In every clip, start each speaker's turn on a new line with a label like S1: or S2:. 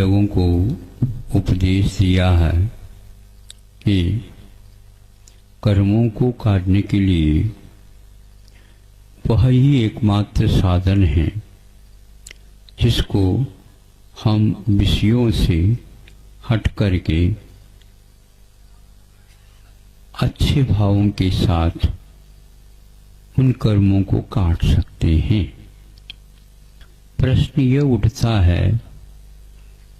S1: लोगों को उपदेश दिया है कि कर्मों को काटने के लिए वह ही एकमात्र साधन है जिसको हम विषयों से हट करके अच्छे भावों के साथ उन कर्मों को काट सकते हैं। प्रश्न ये उठता है,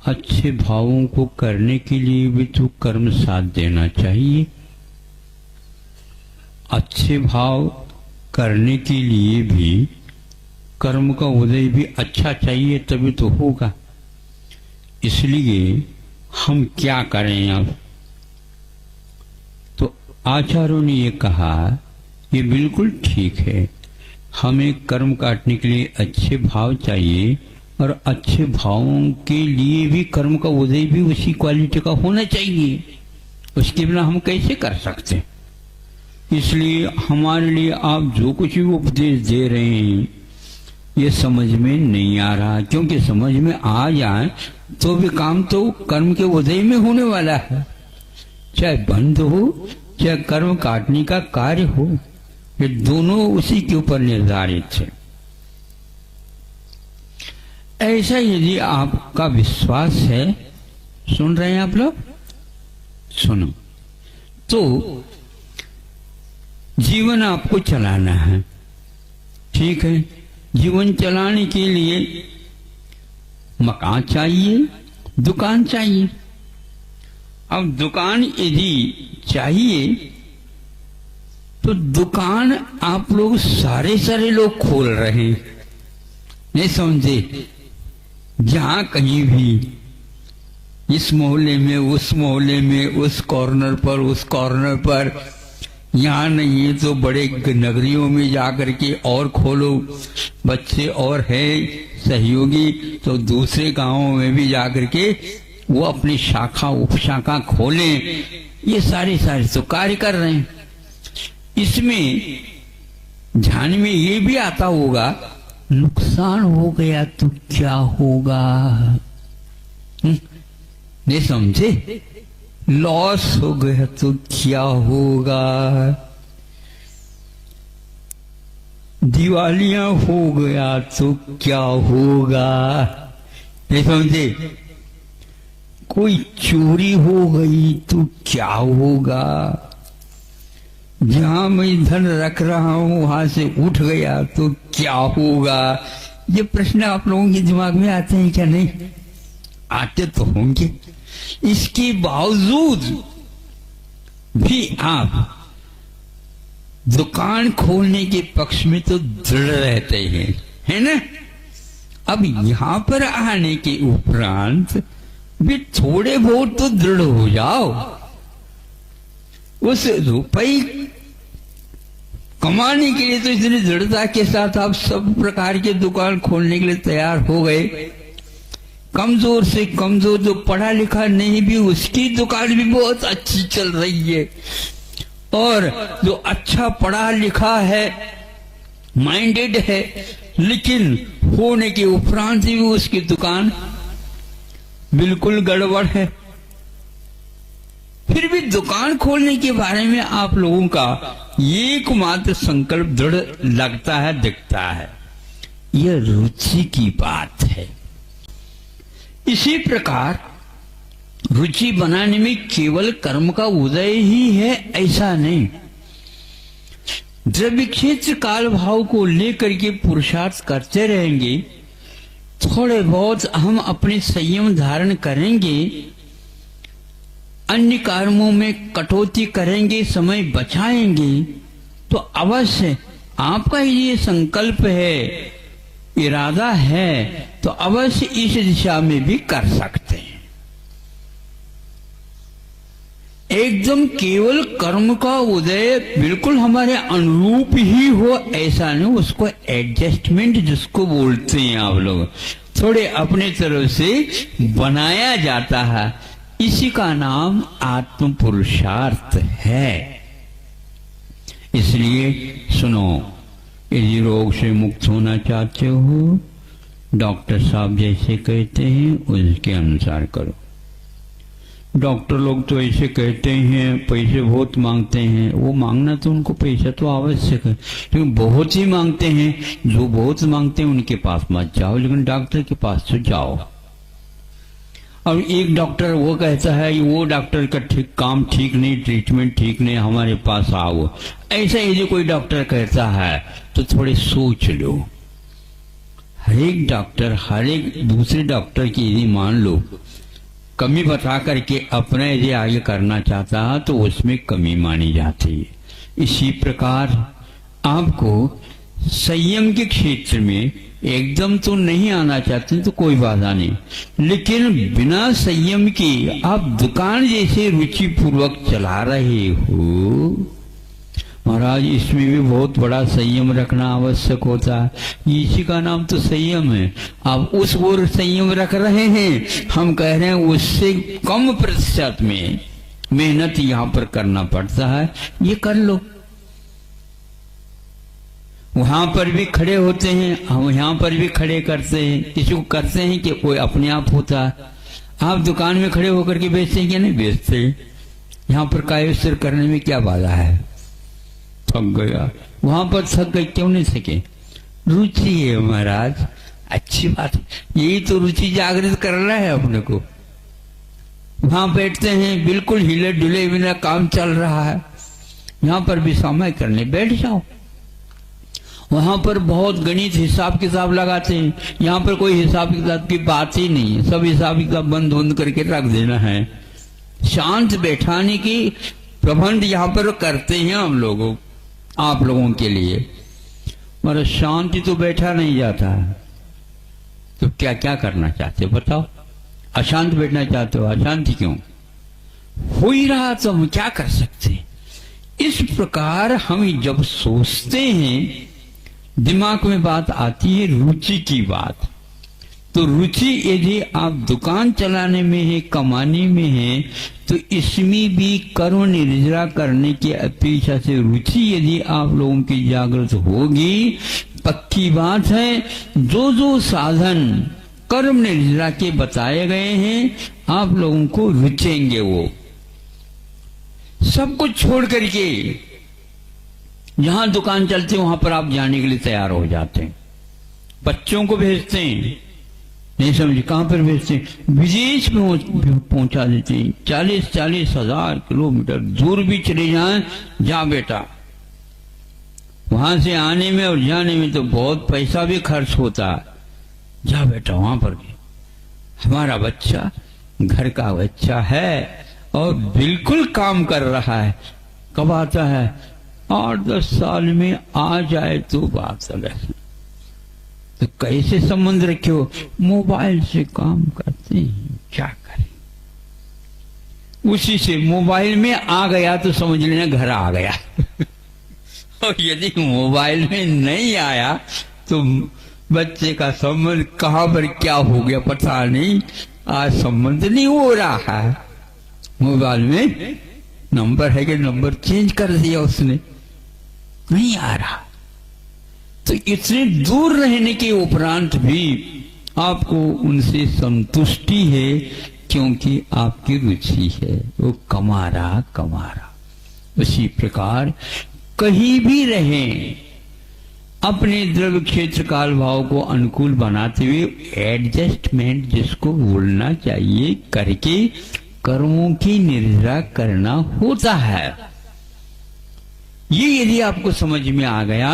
S1: अच्छे भावों को करने के लिए भी तो कर्म साथ देना चाहिए। अच्छे भाव करने के लिए भी कर्म का उदय भी अच्छा चाहिए, तभी तो होगा। इसलिए हम क्या करें अब? तो आचार्यों ने ये कहा, ये बिल्कुल ठीक है, हमें कर्म काटने के लिए अच्छे भाव चाहिए और अच्छे भावों के लिए भी कर्म का उदय भी उसी क्वालिटी का होना चाहिए। उसके बिना हम कैसे कर सकते? इसलिए हमारे लिए आप जो कुछ भी उपदेश दे रहे हैं ये समझ में नहीं आ रहा, क्योंकि समझ में आ जाए तो भी काम तो कर्म के उदय में होने वाला है। चाहे बंध हो चाहे कर्म काटने का कार्य हो, ये दोनों उसी के ऊपर निर्धारित है। ऐसा यदि आपका विश्वास है, सुन रहे हैं आप लोग, सुनो, तो जीवन आपको चलाना है, ठीक है। जीवन चलाने के लिए मकान चाहिए, दुकान चाहिए। अब दुकान यदि चाहिए तो दुकान आप लोग सारे लोग खोल रहे हैं, नहीं समझे? जहां कहीं भी, इस मोहल्ले में, उस मोहल्ले में, उस कॉर्नर पर, उस कॉर्नर पर, यहाँ नहीं है तो बड़े नगरियों में जाकर के और खोलो। बच्चे और है सहयोगी तो दूसरे गांवों में भी जाकर के वो अपनी शाखा उपशाखा खोलें। ये सारे तो कार्य कर रहे हैं। इसमें ध्यान में ये भी आता होगा, नुकसान हो गया तो क्या होगा? नहीं समझे? लॉस हो गया तो क्या होगा? दिवालियां हो गया तो क्या होगा? नहीं समझे? कोई चोरी हो गई तो क्या होगा? जहां मैं धन रख रहा हूं वहां से उठ गया तो क्या होगा? ये प्रश्न आप लोगों के दिमाग में आते हैं क्या? नहीं आते तो होंगे। इसके बावजूद भी आप दुकान खोलने के पक्ष में तो दृढ़ रहते हैं, है ना? अब यहां पर आने के उपरांत भी थोड़े बहुत तो दृढ़ हो जाओ। उस रुपये कमाने के लिए तो इतनी दृढ़ता के साथ आप सब प्रकार के दुकान खोलने के लिए तैयार हो गए। कमजोर से कमजोर जो पढ़ा लिखा नहीं भी, उसकी दुकान भी बहुत अच्छी चल रही है, और जो अच्छा पढ़ा लिखा है, माइंडेड है, लेकिन होने के उपरांत भी उसकी दुकान बिल्कुल गड़बड़ है। फिर भी दुकान खोलने के बारे में आप लोगों का एकमात्र संकल्प दृढ़ लगता है, दिखता है। यह रुचि की बात है। इसी प्रकार रुचि बनाने में केवल कर्म का उदय ही है ऐसा नहीं। द्रव्य क्षेत्र काल भाव को लेकर के पुरुषार्थ करते रहेंगे, थोड़े बहुत हम अपने संयम धारण करेंगे, अन्य कर्मों में कटौती करेंगे, समय बचाएंगे, तो अवश्य आपका ये संकल्प है, इरादा है, तो अवश्य इस दिशा में भी कर सकते हैं। एकदम केवल कर्म का उदय बिल्कुल हमारे अनुरूप ही हो ऐसा नहीं, उसको एडजस्टमेंट जिसको बोलते हैं आप लोग, थोड़े अपने तरफ से बनाया जाता है। इसी का नाम आत्म पुरुषार्थ है। इसलिए सुनो, यदि रोग से मुक्त होना चाहते हो डॉक्टर साहब जैसे कहते हैं उसके अनुसार करो। डॉक्टर लोग तो ऐसे कहते हैं, पैसे बहुत मांगते हैं। वो मांगना तो उनको पैसा तो आवश्यक है, लेकिन बहुत ही मांगते हैं। जो बहुत मांगते हैं उनके पास मत जाओ, लेकिन डॉक्टर के पास तो जाओ। और एक डॉक्टर वो कहता है वो डॉक्टर का काम ठीक नहीं, ट्रीटमेंट ठीक नहीं, हमारे पास आओ। ऐसा यदि कोई डॉक्टर कहता है तो थोड़े सोच लो। हर एक डॉक्टर हर एक दूसरे डॉक्टर की यदि मान लो कमी बता करके अपना यदि आगे करना चाहता है तो उसमें कमी मानी जाती है। इसी प्रकार आपको संयम के क्षेत्र में एकदम तो नहीं आना चाहते तो कोई बाधा नहीं, लेकिन बिना संयम के आप दुकान जैसे रुचि पूर्वक चला रहे हो महाराज, इसमें भी बहुत बड़ा संयम रखना आवश्यक होता है। इसी का नाम तो संयम है। आप उस ओर संयम रख रहे हैं, हम कह रहे हैं उससे कम प्रतिशत में मेहनत यहाँ पर करना पड़ता है, ये कर लो। वहां पर भी खड़े होते हैं, हम यहाँ पर भी खड़े करते हैं। किसी को करते हैं कि कोई अपने आप होता है। आप दुकान में खड़े होकर के बेचते हैं क्या? नहीं बेचते। यहाँ पर काय सिर करने में क्या बाधा है? थक गया, वहां पर थक गए, क्यों नहीं सके? रुचि है महाराज, अच्छी बात है। यही तो रुचि जागृत करना है अपने को। वहां बैठते हैं, बिल्कुल हिले डुले बिना काम चल रहा है, यहाँ पर भी समय करने बैठ जाओ। वहां पर बहुत गणित हिसाब किताब लगाते हैं, यहाँ पर कोई हिसाब किताब की बात ही नहीं है। सब हिसाब किताब बंद बंद करके रख देना है। शांत बैठाने की प्रबंध यहाँ पर करते हैं हम लोगों, आप लोगों के लिए। मगर शांति तो बैठा नहीं जाता है, तो क्या क्या करना चाहते हो बताओ? अशांत बैठना चाहते हो, अशांति क्यों? हो ही रहा तो हम क्या कर सकते? इस प्रकार हम जब सोचते हैं दिमाग में बात आती है रुचि की बात। तो रुचि यदि आप दुकान चलाने में है, कमाने में है, तो इसमें भी कर्म निर्जरा करने की अपेक्षा से रुचि यदि आप लोगों की जागृत होगी, पक्की बात है जो जो साधन कर्म निर्जरा के बताए गए हैं आप लोगों को रुचेंगे। वो सब कुछ छोड़ करके जहां दुकान चलती है वहां पर आप जाने के लिए तैयार हो जाते हैं। बच्चों को भेजते हैं, नहीं समझे कहां पर भेजते हैं? विदेश में पहुंचा देते हैं। 40-40 हजार किलोमीटर दूर भी चले जाएं, जा बेटा। वहां से आने में और जाने में तो बहुत पैसा भी खर्च होता है, जा बेटा वहां पर भी। हमारा बच्चा घर का बच्चा है और बिल्कुल काम कर रहा है। कब आता है? 8-10 साल में आ जाए तो बात अलग है। तो कैसे संबंध रखे हो? मोबाइल से काम करते हैं, क्या करें? उसी से मोबाइल में आ गया तो समझ लेना घर आ गया। और यदि मोबाइल में नहीं आया तो बच्चे का संबंध कहां पर क्या हो गया पता नहीं। आज संबंध नहीं हो रहा है। मोबाइल में नंबर है कि नंबर चेंज कर दिया उसने, नहीं आ रहा। तो इतने दूर रहने के उपरांत भी आपको उनसे संतुष्टि है, क्योंकि आपकी रुचि है, वो कमा रहा। उसी प्रकार कहीं भी रहें, अपने द्रव्य क्षेत्र काल भाव को अनुकूल बनाते हुए एडजस्टमेंट जिसको बोलना चाहिए करके कर्मों की निर्जरा करना होता है। ये यदि आपको समझ में आ गया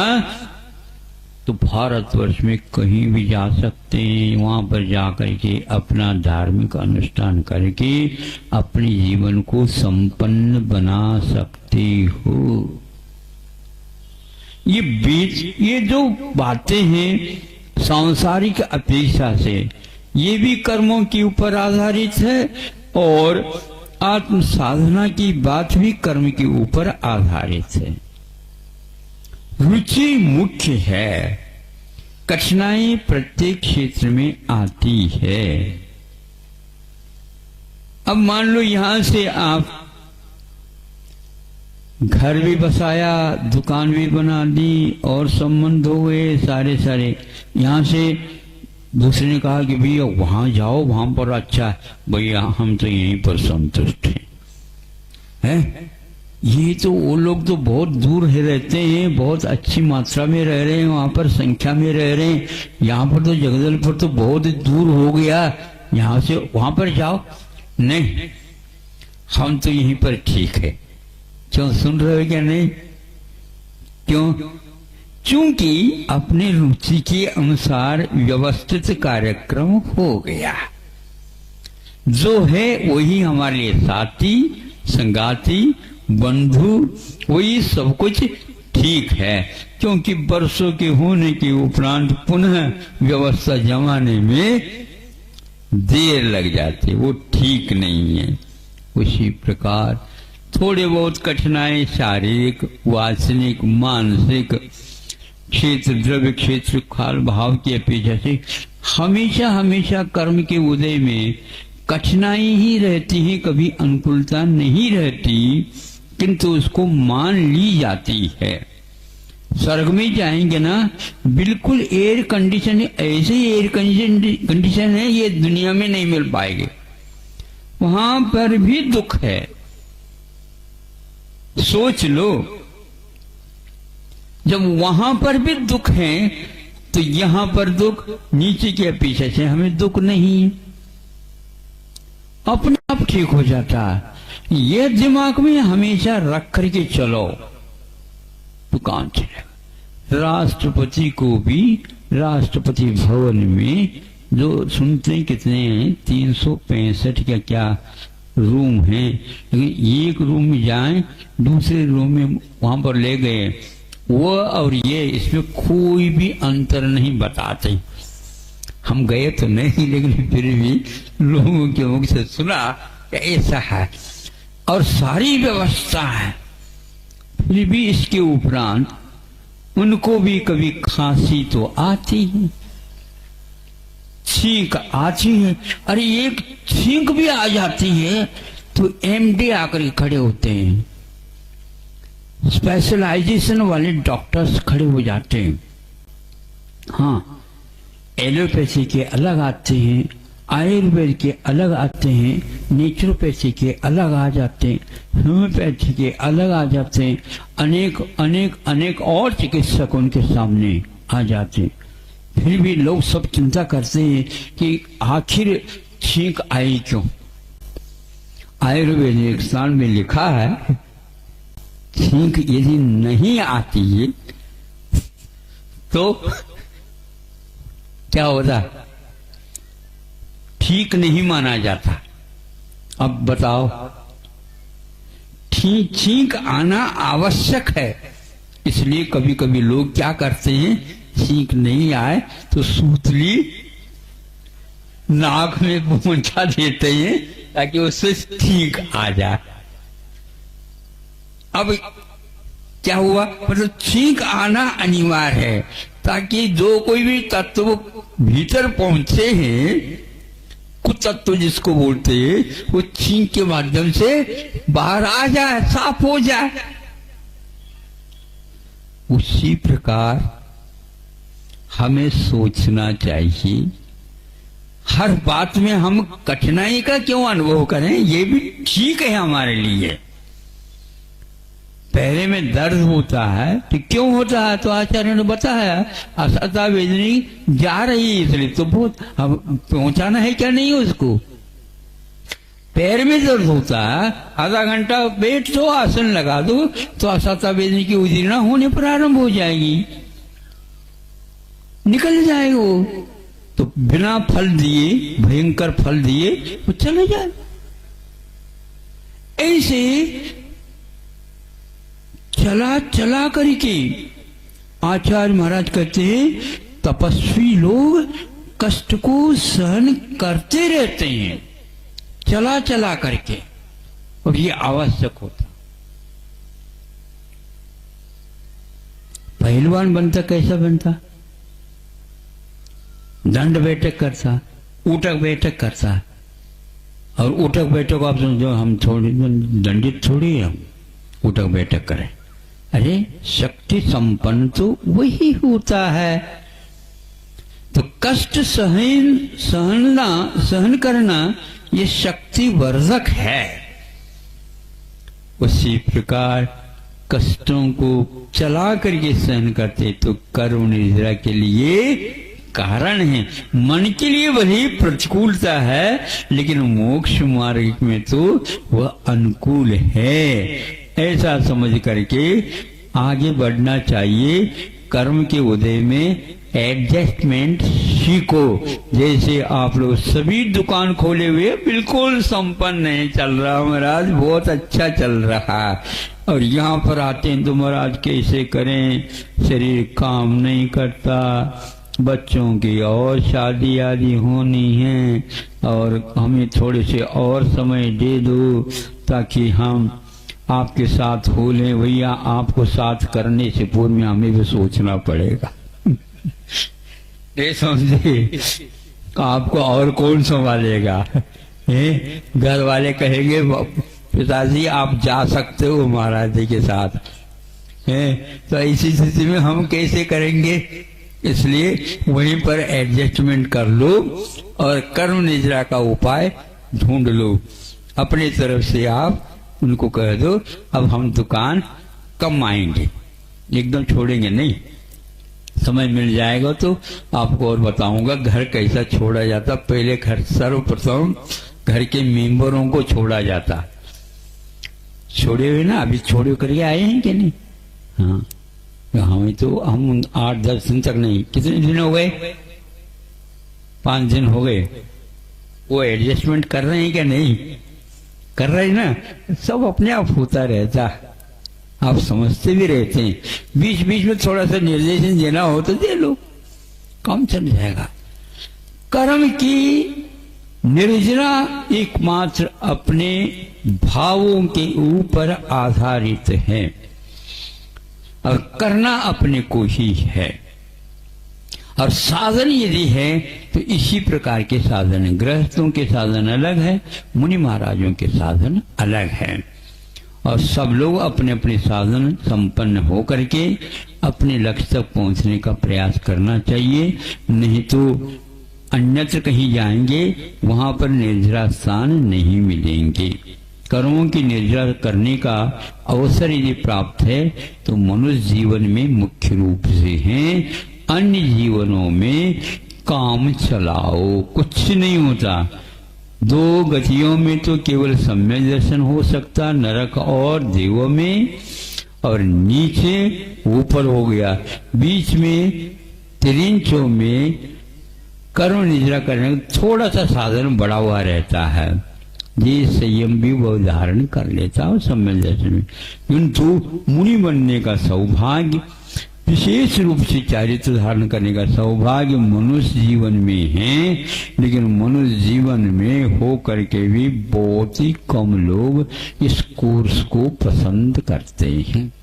S1: तो भारतवर्ष में कहीं भी जा सकते हैं। वहां पर जाकर के अपना धार्मिक अनुष्ठान करके अपने जीवन को संपन्न बना सकते हो। ये जो बातें हैं सांसारिक अपेक्षा से, ये भी कर्मों के ऊपर आधारित है और आत्म साधना की बात भी कर्म के ऊपर आधारित है। रुचि मुख्य है, कठिनाई प्रत्येक क्षेत्र में आती है। अब मान लो यहां से आप घर भी बसाया, दुकान भी बना दी और संबंध हो गए सारे। यहां से दूसरे ने कहा कि भैया वहां जाओ, वहां पर अच्छा है। भैया हम तो यहीं पर संतुष्ट हैं। ये तो वो लोग तो बहुत दूर रहते हैं, बहुत अच्छी मात्रा में रह रहे हैं, वहां पर संख्या में रह रहे हैं। यहाँ पर तो जगदलपुर तो बहुत दूर हो गया, यहाँ से वहां पर जाओ। नहीं, हम तो यहीं पर ठीक है। क्यों, सुन रहे हो क्या? नहीं, क्यों? क्योंकि अपने रुचि के अनुसार व्यवस्थित कार्यक्रम हो गया। जो है वही हमारे लिए साथी, संगाती, बंधु, वही सब कुछ ठीक है। क्योंकि वर्षों के होने के उपरांत पुनः व्यवस्था जमाने में देर लग जाती, वो ठीक नहीं है। उसी प्रकार थोड़े बहुत कठिनाई शारीरिक, वासनिक, मानसिक क्षेत्र, द्रव्य क्षेत्र, काल भाव की अपेक्षा से हमेशा हमेशा कर्म के उदय में कठिनाई ही रहती है, कभी अनुकूलता नहीं रहती, किंतु उसको मान ली जाती है। स्वर्ग में जाएंगे ना, बिल्कुल एयर कंडीशन, ऐसे एयर कंडीशन है, ये दुनिया में नहीं मिल पाएंगे। वहां पर भी दुख है। सोच लो, जब वहां पर भी दुख है तो यहां पर दुख, नीचे के अपेक्षा से हमें दुख नहीं है, अपने आप ठीक हो जाता है। ये दिमाग में हमेशा रख करके चलो, दुकान चलेगा। राष्ट्रपति को भी राष्ट्रपति भवन में जो सुनते हैं कितने हैं, 365 क्या क्या रूम हैं, लेकिन एक रूम में जाएं, दूसरे रूम में वहां पर ले गए, वो और ये इसमें कोई भी अंतर नहीं बताते। हम गए तो नहीं, लेकिन फिर भी लोगों के मुख से सुना ऐसा है, और सारी व्यवस्था है। फिर भी इसके उपरांत उनको भी कभी खांसी तो आती है, छींक आती है। अरे एक छींक भी आ जाती है तो एमडी आकर खड़े होते हैं, स्पेशलाइजेशन वाले डॉक्टर्स खड़े हो जाते हैं। हाँ, एलोपैथी के अलग आते हैं, आयुर्वेद के अलग आते हैं, नेचुरोपैथी के अलग आ जाते हैं, होम्योपैथी के अलग आ जाते हैं, अनेक अनेक अनेक और चिकित्सक उनके सामने आ जाते हैं। फिर भी लोग सब चिंता करते हैं कि आखिर छींक आई क्यों। आयुर्वेद एक स्थान में लिखा है, छींक यदि नहीं आती है तो क्या होता, ठीक नहीं माना जाता। अब बताओ, छींक आना आवश्यक है, इसलिए कभी कभी लोग क्या करते हैं, छींक नहीं आए तो सूतली नाक में पहुंचा देते हैं ताकि उससे छींक आ जाए। अब क्या हुआ, मतलब छींक आना अनिवार्य है ताकि जो कोई भी तत्व भीतर पहुंचे हैं, कुछ तत्व जिसको बोलते हैं, वो छींक के माध्यम से बाहर आ जाए, साफ हो जाए। उसी प्रकार हमें सोचना चाहिए, हर बात में हम कठिनाई का क्यों अनुभव करें, ये भी ठीक है हमारे लिए। पहले में दर्द होता है तो क्यों होता है, तो आचार्य ने बताया, असता वेदनी जा रही है इसलिए, तो बहुत अब पहुंचाना है क्या नहीं उसको। पैर में दर्द होता है, आधा घंटा बैठ दो, आसन लगा दो, तो असता वेदनी की उदीर्णा होने प्रारंभ हो जाएगी, निकल जाएगा वो। तो बिना फल दिए, भयंकर फल दिए, वो चले जाए। ऐसे चला चला करके आचार्य महाराज कहते हैं, तपस्वी लोग कष्ट को सहन करते रहते हैं, चला चला करके, और ये आवश्यक होता। पहलवान बनता कैसा बनता, दंड बैठक करता, उठक बैठक करता, और उठक बैठक आप समझो, हम थोड़ी दंडित थोड़ी हम उठक बैठक करें। अरे शक्ति संपन्न तो वही होता है तो कष्ट सहन करना ये शक्ति वर्धक है। उसी प्रकार कष्टों को चला करके सहन करते तो कर्म निद्रा के लिए कारण है। मन के लिए वही प्रतिकूलता है, लेकिन मोक्ष मार्ग में तो वह अनुकूल है। ऐसा समझ करके आगे बढ़ना चाहिए। कर्म के उदय में एडजस्टमेंट सीखो। जैसे आप लोग सभी दुकान खोले हुए, बिल्कुल संपन्न नहीं चल रहा महाराज, बहुत अच्छा चल रहा, और यहाँ पर आते हैं तो महाराज कैसे करें, शरीर काम नहीं करता, बच्चों की और शादी आदि होनी है, और हमें थोड़े से और समय दे दो ताकि हम आपके साथ हो लें। भैया आपको साथ करने से पूर्व में हमें भी सोचना पड़ेगा। नहीं समझे, आपको और कौन संभालेगा? घर वाले कहेंगे पिताजी आप जा सकते हो महाराज जी के साथ, तो ऐसी स्थिति में हम कैसे करेंगे? इसलिए वहीं पर एडजस्टमेंट कर लो और कर्म निद्रा का उपाय ढूंढ लो। अपनी तरफ से आप उनको कह दो अब हम दुकान कम आएंगे, एकदम छोड़ेंगे नहीं। समय मिल जाएगा तो आपको और बताऊंगा घर कैसा छोड़ा जाता। पहले घर सर्वप्रथम घर के मेंबरों को छोड़ा जाता। छोड़े हुए ना, अभी छोड़े करके आए हैं कि नहीं? हाँ, हमें तो हम 8-10 दिन तक नहीं, कितने दिन हो गए? 5 दिन हो गए। वो एडजस्टमेंट कर रहे हैं क्या? नहीं कर रहे ना, सब अपने आप होता रहता, आप समझते भी रहते हैं। बीच बीच में थोड़ा सा निर्देशन देना हो तो दे लो, काम चल जाएगा। कर्म की निर्जना एकमात्र अपने भावों के ऊपर आधारित है और करना अपने को ही है। और साधन यदि है तो इसी प्रकार के साधन है। गृहस्थों के साधन अलग है, मुनि महाराजों के साधन अलग है, और सब लोग अपने अपने साधन संपन्न हो करके अपने लक्ष्य तक पहुंचने का प्रयास करना चाहिए। नहीं तो अन्यत्र कहीं जाएंगे, वहां पर निर्जरा स्थान नहीं मिलेंगे। कर्मों की निर्जरा करने का अवसर यदि प्राप्त है तो मनुष्य जीवन में मुख्य रूप से है। अन्य जीवनों में काम चलाओ, कुछ नहीं होता। 2 गतियों में तो केवल सम्यक दर्शन हो सकता, नरक और देवों में, और नीचे ऊपर हो गया। बीच में तिरिंचों में कर्म निद्रा करने का थोड़ा सा साधन बढ़ा हुआ रहता है, ये संयम भी वो धारण कर लेता है सम्यक दर्शन में। किंतु मुनि बनने का सौभाग्य, विशेष रूप से चारित्र धारण करने का सौभाग्य मनुष्य जीवन में है। लेकिन मनुष्य जीवन में हो करके भी बहुत ही कम लोग इस कोर्स को पसंद करते हैं।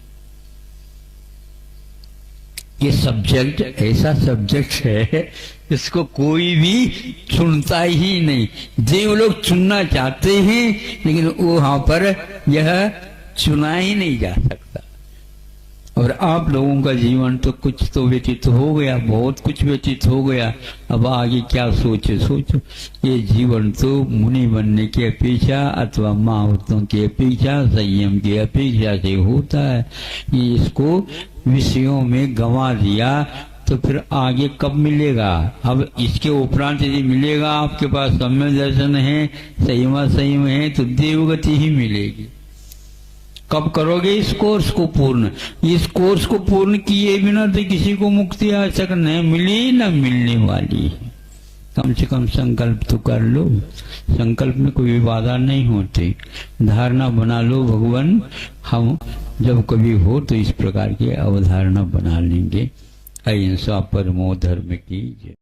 S1: ये सब्जेक्ट ऐसा सब्जेक्ट है इसको कोई भी चुनता ही नहीं। देव लोग चुनना चाहते हैं लेकिन वहां पर यह चुना ही नहीं जा सकता। और आप लोगों का जीवन तो कुछ तो व्यतीत हो गया, बहुत कुछ व्यतीत हो गया, अब आगे क्या सोचो। ये जीवन तो मुनि बनने की अपेक्षा अथवा महावतों की अपेक्षा, संयम की अपेक्षा से होता है। ये इसको विषयों में गंवा दिया तो फिर आगे कब मिलेगा? अब इसके उपरांत यदि मिलेगा, आपके पास सम्यक दर्शन है, संयम है, तो देवगति ही मिलेगी। कब करोगे इस कोर्स को पूर्ण? इस कोर्स को पूर्ण किए बिना तो किसी को मुक्ति आज तक नहीं मिली, न मिलने वाली। कम से कम संकल्प तो कर लो। संकल्प में कोई बाधा नहीं होती। धारणा बना लो, भगवान हम जब कभी हो तो इस प्रकार की अवधारणा बना लेंगे। अहिंसा परमो धर्म की जय।